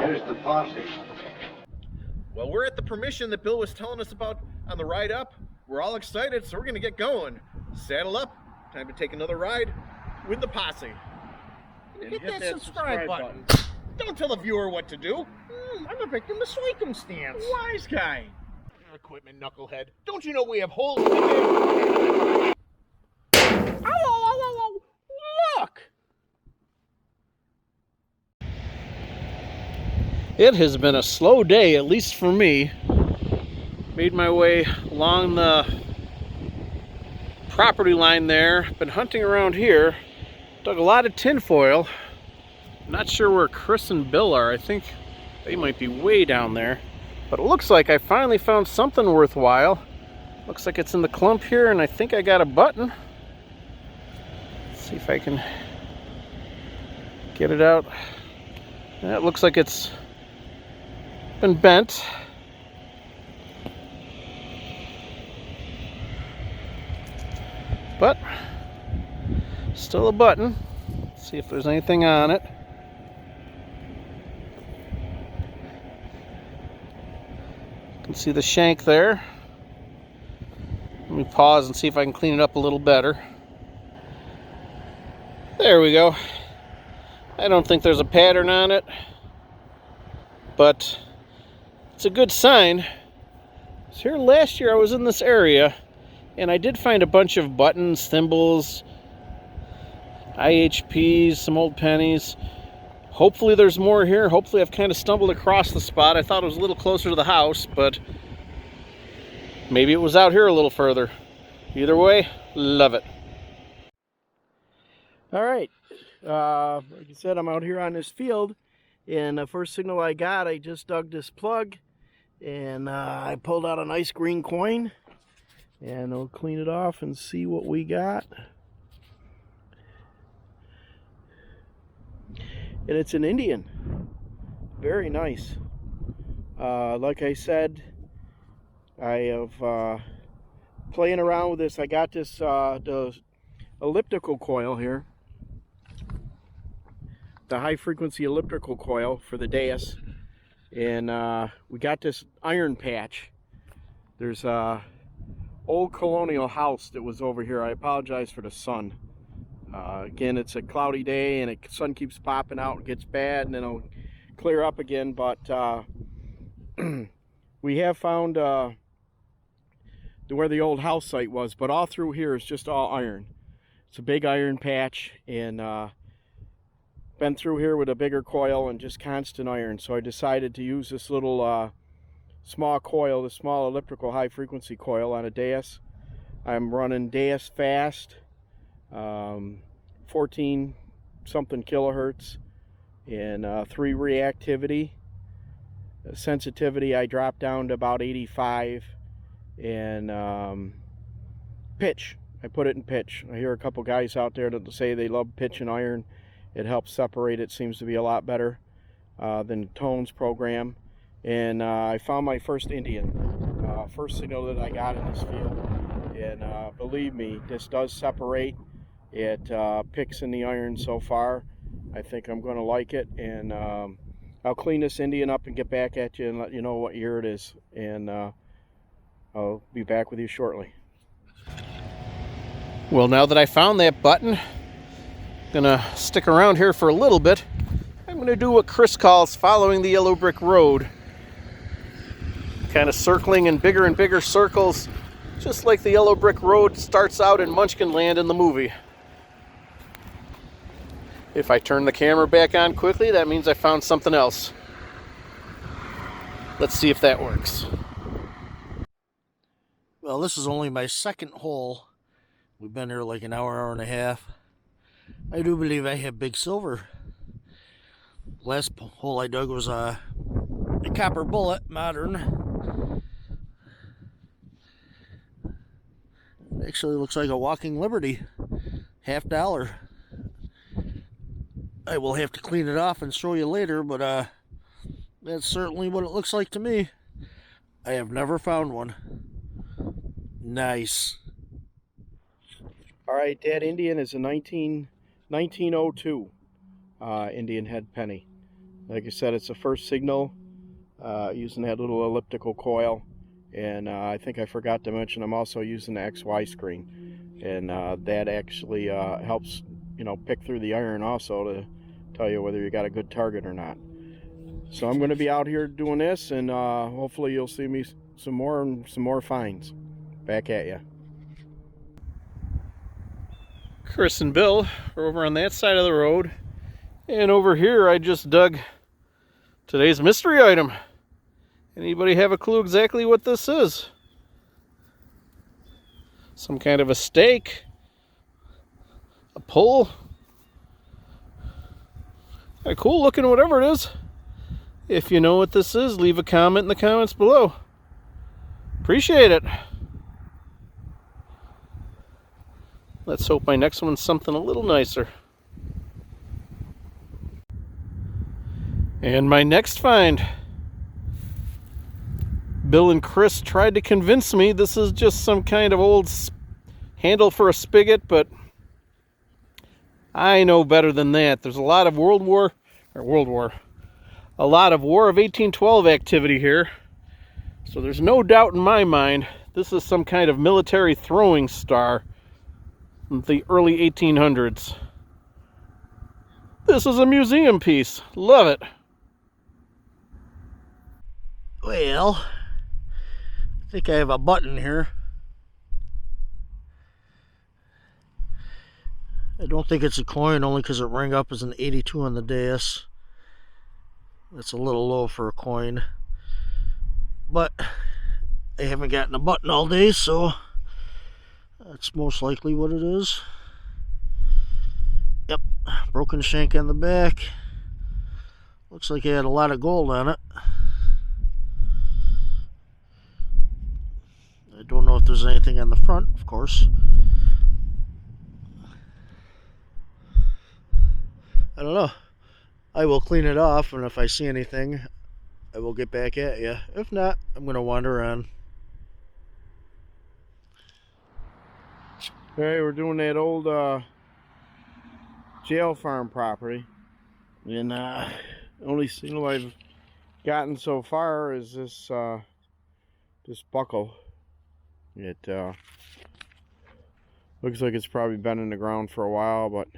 Where's the posse? Well, we're at the permission that Bill was telling us about on the ride up. We're all excited, so we're going to get going. Saddle up. Time to take another ride with the posse. And hit that subscribe button. Don't tell the viewer what to do. I'm a victim of circumstance. Wise guy. Equipment knucklehead. Don't you know we have holes in the game? Ow, look! It has been a slow day, at least for me. Made my way along the property line there. Been hunting around here. Dug a lot of tinfoil. Not sure where Chris and Bill are. I think they might be way down there. But it looks like I finally found something worthwhile. Looks like it's in the clump here, and I think I got a button. Let's see if I can get it out. It looks like it's been bent. But still a button. Let's see if there's anything on it. You can see the shank there. Let me pause and see if I can clean it up a little better. There we go. I don't think there's a pattern on it, but it's a good sign. So here last year I was in this area and I did find a bunch of buttons, thimbles, IHPs, some old pennies. Hopefully there's more here. Hopefully I've kind of stumbled across the spot. I thought it was a little closer to the house, but maybe it was out here a little further. Either way, love it. All right, like I said, I'm out here on this field, and the first signal I got, I just dug this plug, and I pulled out a nice green coin, and I'll clean it off and see what we got. And it's an Indian. Very nice. Like I said, I have playing around with this. I got this the elliptical coil here, the high frequency elliptical coil for the Deus, and we got this iron patch. There's a old colonial house that was over here. I apologize for the sun. Again, it's a cloudy day and the sun keeps popping out. It gets bad and then it'll clear up again, but we have found where the old house site was, but all through here is just all iron. It's a big iron patch, and been through here with a bigger coil and just constant iron. So I decided to use this little small coil, the small elliptical high frequency coil on a Deus. I'm running Deus fast, 14 something kilohertz, and 3 reactivity. Sensitivity I dropped down to about 85, and pitch, I put it in pitch. I hear a couple guys out there that say they love pitch and iron. It helps separate. It seems to be a lot better than Tone's program. And I found my first Indian, first signal that I got in this field. And believe me, this does separate. It picks in the iron so far. I think I'm going to like it. And I'll clean this Indian up and get back at you and let you know what year it is. And I'll be back with you shortly. Well, now that I found that button, I'm gonna stick around here for a little bit. I'm gonna do what Chris calls following the yellow brick road. Kind of circling in bigger and bigger circles, just like the yellow brick road starts out in Munchkinland in the movie. If I turn the camera back on quickly, that means I found something else. Let's see if that works. Well, this is only my second hole. We've been here like an hour, hour and a half. I do believe I have big silver. Last hole I dug was a copper bullet, modern. Actually looks like a walking Liberty, $50. I will have to clean it off and show you later, but that's certainly what it looks like to me. I have never found one. Nice. All right, that Indian is a 1902 Indian head penny. Like I said, it's the first signal using that little elliptical coil. And I think I forgot to mention I'm also using the XY screen. And that actually helps, pick through the iron also to tell you whether you got a good target or not. So I'm going to be out here doing this, and hopefully you'll see me some more finds. Back at you. Chris and Bill are over on that side of the road, and over here I just dug today's mystery item. Anybody have a clue exactly what this is? Some kind of a stake? A pole? Kind of cool looking, whatever it is. If you know what this is, leave a comment in the comments below. Appreciate it. Let's hope my next one's something a little nicer. And my next find. Bill and Chris tried to convince me this is just some kind of old handle for a spigot, but I know better than that. There's a lot of War of 1812 activity here. So there's no doubt in my mind this is some kind of military throwing star from the early 1800s. This is a museum piece. Love it. Well, I think I have a button here. I don't think it's a coin, only because it rang up as an 82 on the dais. That's a little low for a coin. But I haven't gotten a button all day, so that's most likely what it is. Yep, broken shank on the back. Looks like it had a lot of gold on it. I don't know if there's anything on the front, of course. I don't know. I will clean it off, and if I see anything, I will get back at you. If not, I'm going to wander around. Okay, we're doing that old jail farm property. And only signal I've gotten so far is this buckle. It looks like it's probably been in the ground for a while, but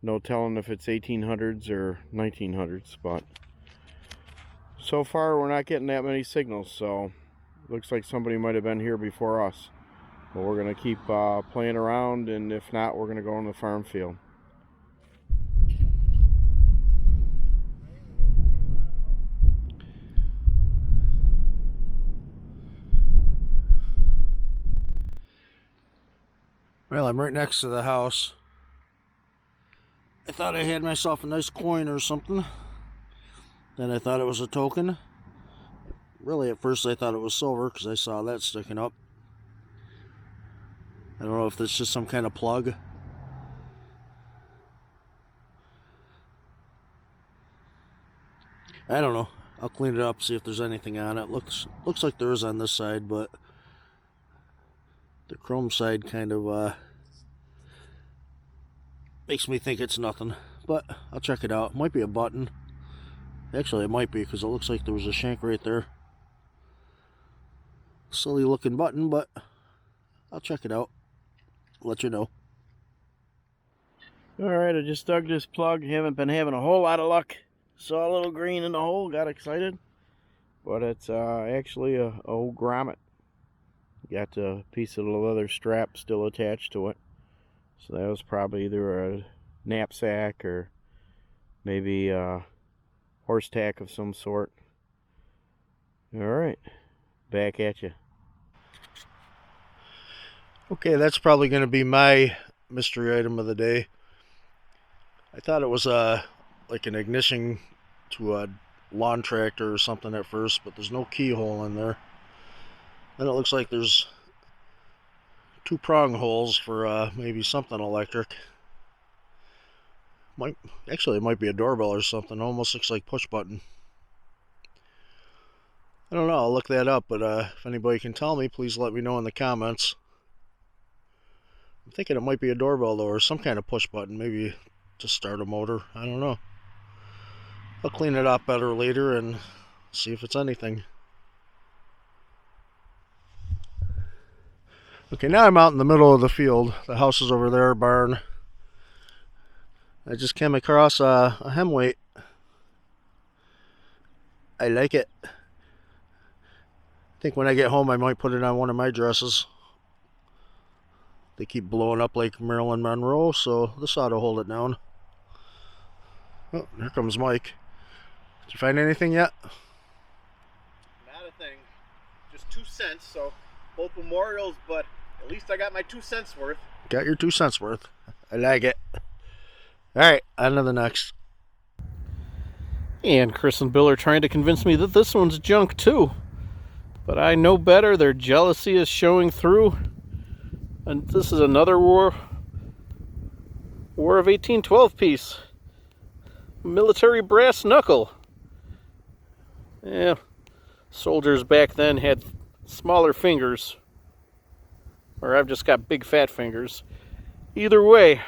no telling if it's 1800s or 1900s. But so far we're not getting that many signals, so looks like somebody might have been here before us. But we're gonna keep playing around, and if not, we're gonna go on the farm field. Well, I'm right next to the house. I thought I had myself a nice coin or something. Then I thought it was a token. Really, at first I thought it was silver because I saw that sticking up. I don't know if that's just some kind of plug. I don't know. I'll clean it up, see if there's anything on it. Looks like there is on this side, but the chrome side kind of makes me think it's nothing. But I'll check it out. It might be a button. Actually, it might be, because it looks like there was a shank right there. Silly looking button, but I'll check it out. Let you know. Alright, I just dug this plug. Haven't been having a whole lot of luck. Saw a little green in the hole, got excited. But it's actually a old grommet. Got a piece of the leather strap still attached to it. So that was probably either a knapsack or maybe a horse tack of some sort. Alright, back at you. Okay, that's probably going to be my mystery item of the day. I thought it was like an ignition to a lawn tractor or something at first, but there's no keyhole in there. Then it looks like there's two prong holes for maybe something electric. Actually, it might be a doorbell or something. Almost looks like push button. I don't know. I'll look that up, but if anybody can tell me, please let me know in the comments. I'm thinking it might be a doorbell though, or some kind of push button, maybe to start a motor. I don't know. I'll clean it up better later and see if it's anything. Okay, now I'm out in the middle of the field. The house is over there, barn. I just came across a hem weight. I like it. I think when I get home I might put it on one of my dresses. They keep blowing up like Marilyn Monroe, so this ought to hold it down. Oh, here comes Mike. Did you find anything yet? Not a thing. Just 2 cents, so both memorials, but at least I got my 2 cents worth. Got your 2 cents worth. I like it. Alright, on to the next. And Chris and Bill are trying to convince me that this one's junk too. But I know better. Their jealousy is showing through. And this is another War of 1812 piece. Military brass knuckle. Yeah, soldiers back then had smaller fingers. Or I've just got big fat fingers. Either way,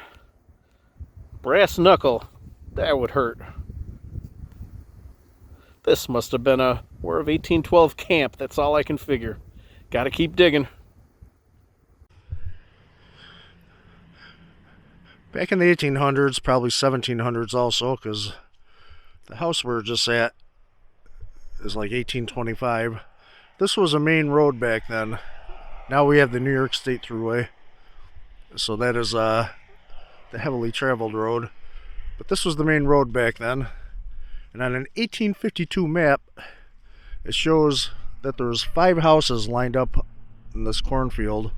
brass knuckle, that would hurt. This must have been a War of 1812 camp, that's all I can figure. Gotta keep digging. Back in the 1800s, probably 1700s also, because the house we're just at is like 1825. This was a main road back then. Now we have the New York State Thruway. So that is the heavily traveled road. But this was the main road back then. And on an 1852 map, it shows that there's 5 houses lined up in this cornfield.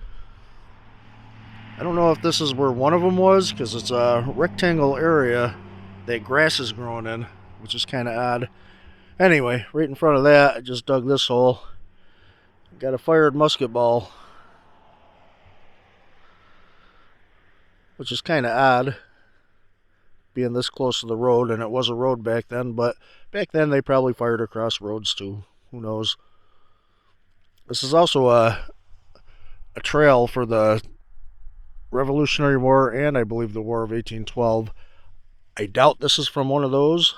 I don't know if this is where one of them was, because it's a rectangle area that grass is growing in, which is kind of odd. Anyway, right in front of that, I just dug this hole. Got a fired musket ball, which is kind of odd, being this close to the road, and it was a road back then, but back then they probably fired across roads too. Who knows? This is also a trail for the Revolutionary War and I believe the War of 1812. I doubt this is from one of those,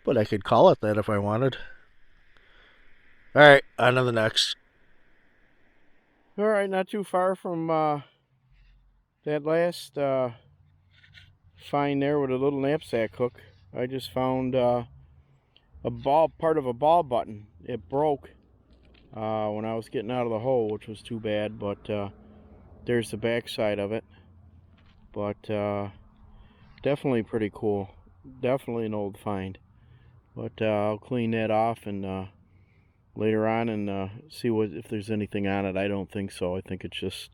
but I could call it that if I wanted. Alright, on to the next. Alright, not too far from that last find there with a little knapsack hook. I just found a part of a ball button. It broke when I was getting out of the hole, which was too bad, but there's the back side of it. But definitely pretty cool. Definitely an old find. But I'll clean that off and later on and see if there's anything on it. I don't think so. I think it's just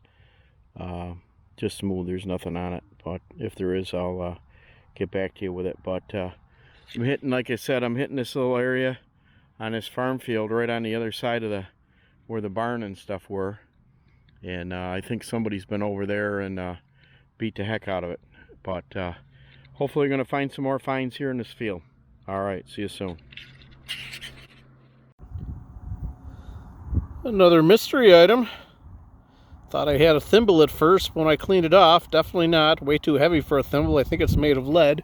smooth. There's nothing on it. But if there is, I'll get back to you with it. But I'm hitting, like I said, I'm hitting this little area on this farm field right on the other side of where the barn and stuff were. And I think somebody's been over there and beat the heck out of it. But hopefully going to find some more finds here in this field. Alright, see you soon. Another mystery item. Thought I had a thimble at first when I cleaned it off. Definitely not. Way too heavy for a thimble. I think it's made of lead.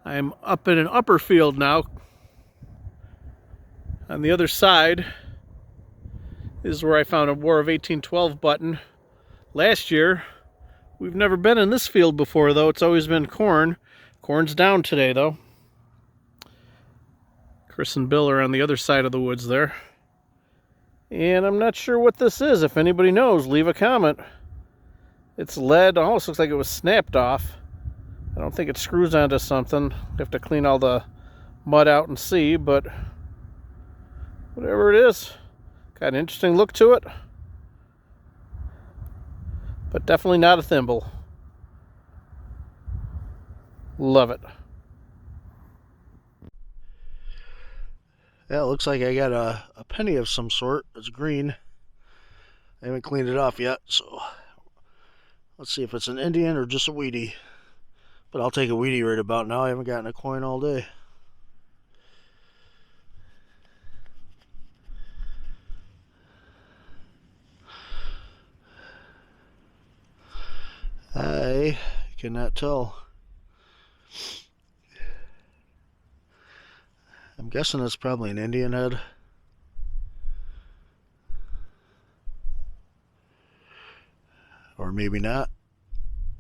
I'm up in an upper field now. On the other side is where I found a War of 1812 button last year. We've never been in this field before, though. It's always been corn. Corn's down today, though. Chris and Bill are on the other side of the woods there. And I'm not sure what this is. If anybody knows, leave a comment. It's lead. It almost looks like it was snapped off. I don't think it screws onto something. Have to clean all the mud out and see, but whatever it is, got an interesting look to it. But definitely not a thimble. Love it. Yeah, it looks like I got a penny of some sort. It's green. I haven't cleaned it off yet, so let's see if it's an Indian or just a Wheatie. But I'll take a Wheatie right about now. I haven't gotten a coin all day. I cannot tell. I'm guessing it's probably an Indian head. Or maybe not.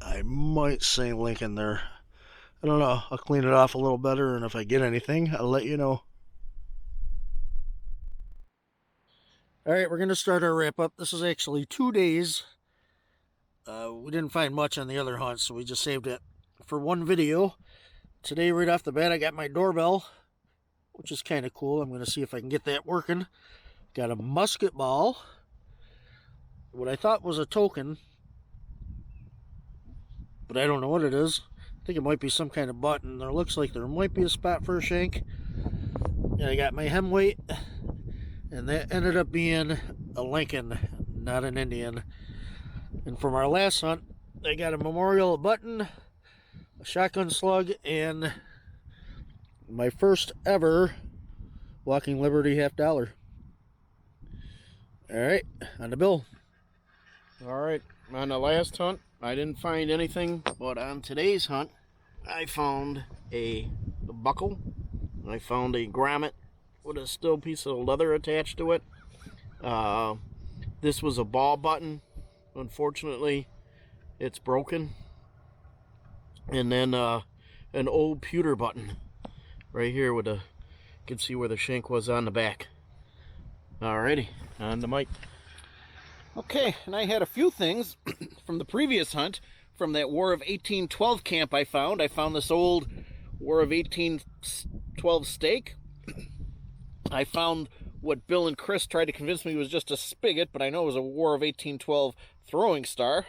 I might say Lincoln there. I don't know. I'll clean it off a little better, and if I get anything, I'll let you know. Alright, we're going to start our wrap up. This is actually 2 days. We didn't find much on the other hunt, so we just saved it for one video. Today, right off the bat, I got my doorbell, which is kind of cool. I'm going to see if I can get that working. Got a musket ball. What I thought was a token, but I don't know what it is. I think it might be some kind of button. There looks like there might be a spot for a shank. And I got my hem weight, and that ended up being a Lincoln, not an Indian. And from our last hunt, I got a memorial button, a shotgun slug, and my first ever Walking Liberty $50. Alright, on the bill. Alright, on the last hunt, I didn't find anything, but on today's hunt, I found a buckle. I found a grommet with a still piece of leather attached to it. This was a ball button. Unfortunately, it's broken. And then an old pewter button right here with you can see where the shank was on the back. Alrighty, on the mic. Okay, and I had a few things from the previous hunt, from that War of 1812 camp I found. I found this old War of 1812 stake. I found what Bill and Chris tried to convince me was just a spigot, but I know it was a War of 1812 throwing star.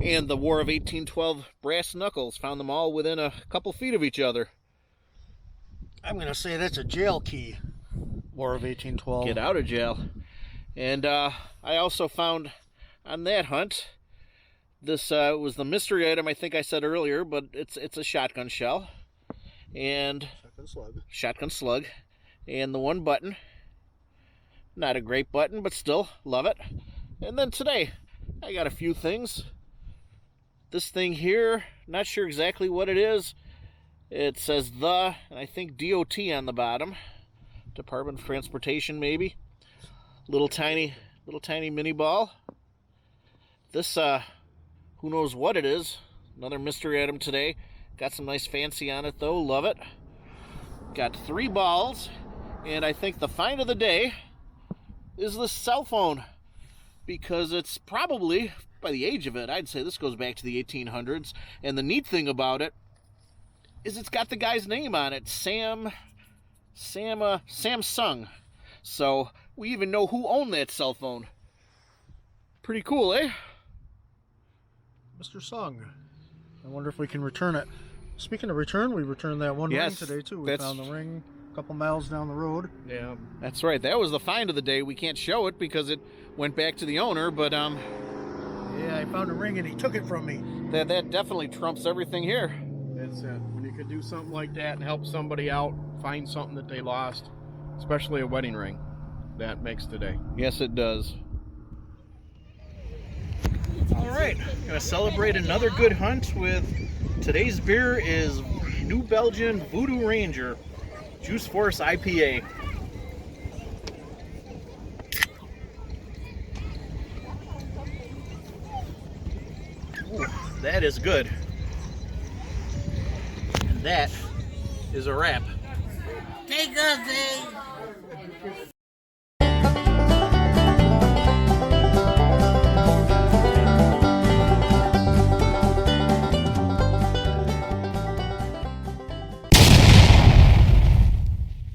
And the War of 1812 brass knuckles. Found them all within a couple feet of each other. I'm going to say that's a jail key. War of 1812. Get out of jail. And I also found on that hunt, this was the mystery item I think I said earlier, but it's a shotgun shell. And shotgun slug. And the one button. Not a great button, but still, love it. And then today, I got a few things. This thing here, not sure exactly what it is. It says the, and I think DOT on the bottom. Department of Transportation, maybe. Little tiny mini ball. This, who knows what it is. Another mystery item today. Got some nice fancy on it though, love it. Got 3 balls, and I think the find of the day is this cell phone. Because it's probably, by the age of it, I'd say this goes back to the 1800s. And the neat thing about it is it's got the guy's name on it, Samsung. So we even know who owned that cell phone. Pretty cool, eh? Mr. Sung. I wonder if we can return it. Speaking of return, we returned that one ring today too. We found the ring a couple miles down the road. Yeah. That's right. That was the find of the day. We can't show it because it went back to the owner, but yeah, I found a ring and he took it from me. That definitely trumps everything here. That's it. When you could do something like that and help somebody out, find something that they lost, especially a wedding ring, that makes today. Yes, it does. All right, gonna celebrate another good hunt with today's beer is New Belgian Voodoo Ranger Juice Force IPA. Ooh, that is good. And that is a wrap. Take us,